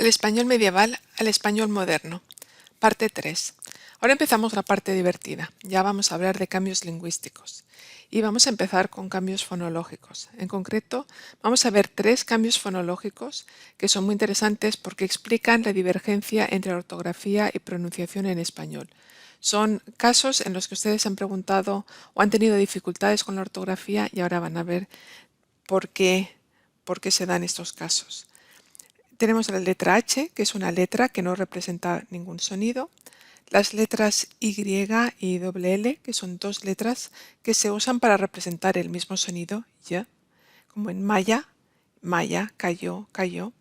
Del español medieval al español moderno. Parte 3. Ahora empezamos la parte divertida. Ya vamos a hablar de cambios lingüísticos. Y vamos a empezar con cambios fonológicos. En concreto, vamos a ver 3 cambios fonológicos que son muy interesantes porque explican la divergencia entre ortografía y pronunciación en español. Son casos en los que ustedes han preguntado o han tenido dificultades con la ortografía y ahora van a ver por qué se dan estos casos. Tenemos la letra H, que es una letra que no representa ningún sonido. Las letras Y y doble L, que son dos letras que se usan para representar el mismo sonido, y, como en Maya, Maya, cayó, cayó.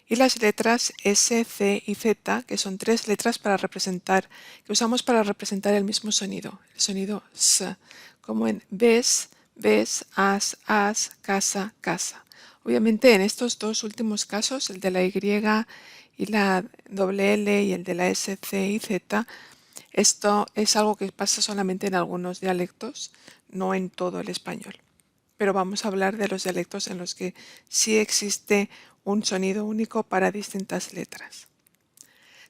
Y las letras S, C y Z, que son tres letras que usamos para representar el mismo sonido, el sonido S, como en ves, ves, as, casa, casa. Obviamente en estos dos últimos casos, el de la Y y la doble L y el de la S, C y Z, esto es algo que pasa solamente en algunos dialectos, no en todo el español. Pero vamos a hablar de los dialectos en los que sí existe un sonido único para distintas letras.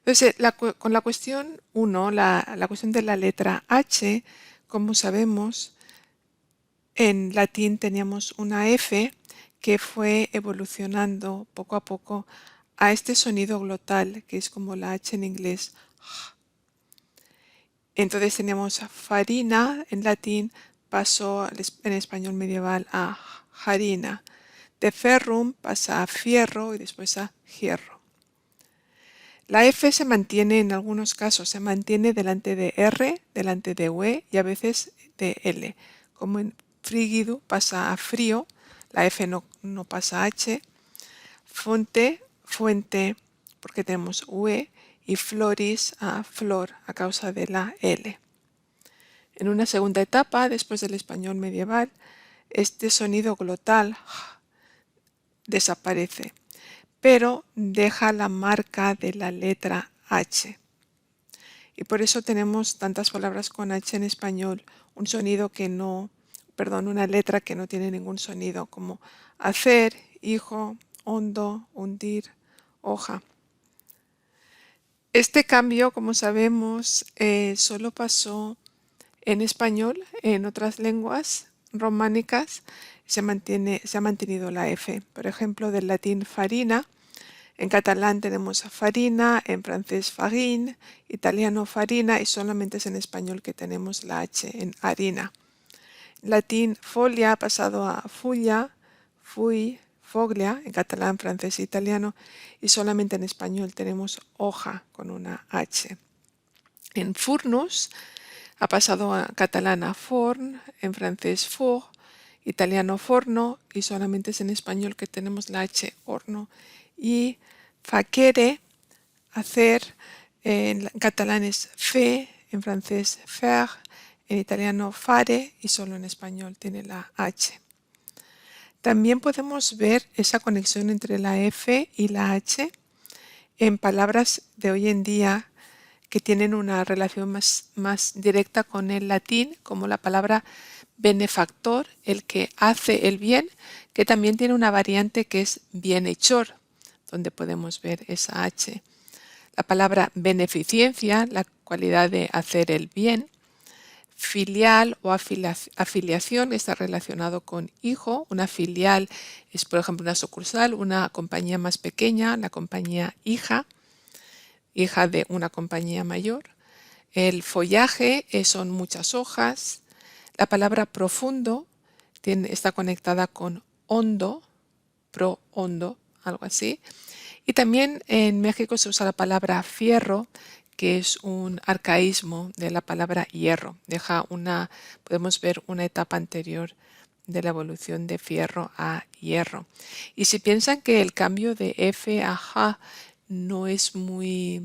Entonces, con la cuestión 1, la cuestión de la letra H, como sabemos, en latín teníamos una F que fue evolucionando poco a poco a este sonido glotal, que es como la H en inglés. Entonces teníamos farina en latín, pasó en español medieval a harina. De ferrum pasa a fierro y después a hierro. La F se mantiene en algunos casos, se mantiene delante de R, delante de UE y a veces de L. Como en frígido pasa a frío, la F no pasa a H. Fonte, fuente, porque tenemos UE, y floris a flor a causa de la L. En una segunda etapa, después del español medieval, este sonido glotal desaparece, pero deja la marca de la letra H. Y por eso tenemos tantas palabras con H en español, una letra que no tiene ningún sonido, como hacer, hijo, hondo, hundir, hoja. Este cambio, como sabemos, solo pasó en español. En otras lenguas románicas se ha mantenido la F. Por ejemplo, del latín farina, en catalán tenemos farina, en francés farine, italiano farina y solamente es en español que tenemos la H en harina. Latín folia ha pasado a fulla, fui, foglia, en catalán, francés e italiano, y solamente en español tenemos hoja con una H. En furnus ha pasado a catalán a forn, en francés four, italiano forno, y solamente es en español que tenemos la H horno. Y facere, hacer, en catalán es fe, en francés faire, en italiano fare y solo en español tiene la H. También podemos ver esa conexión entre la F y la H en palabras de hoy en día que tienen una relación más directa con el latín, como la palabra benefactor, el que hace el bien, que también tiene una variante que es bienhechor, donde podemos ver esa H. La palabra beneficencia, la cualidad de hacer el bien. Filial o afiliación está relacionado con hijo. Una filial es, por ejemplo, una sucursal, una compañía más pequeña, la compañía hija de una compañía mayor. El follaje son muchas hojas. La palabra profundo está conectada con hondo, hondo, algo así. Y también en México se usa la palabra fierro, que es un arcaísmo de la palabra hierro. Podemos ver una etapa anterior de la evolución de fierro a hierro. Y si piensan que el cambio de F a J no es que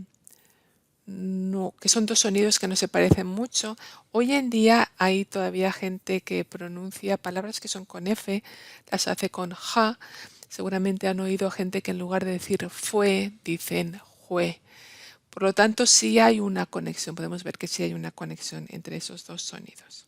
son dos sonidos que no se parecen mucho, hoy en día hay todavía gente que pronuncia palabras que son con F, las hace con J. Seguramente han oído gente que en lugar de decir fue, dicen jue. Por lo tanto, sí hay una conexión, podemos ver que sí hay una conexión entre esos dos sonidos.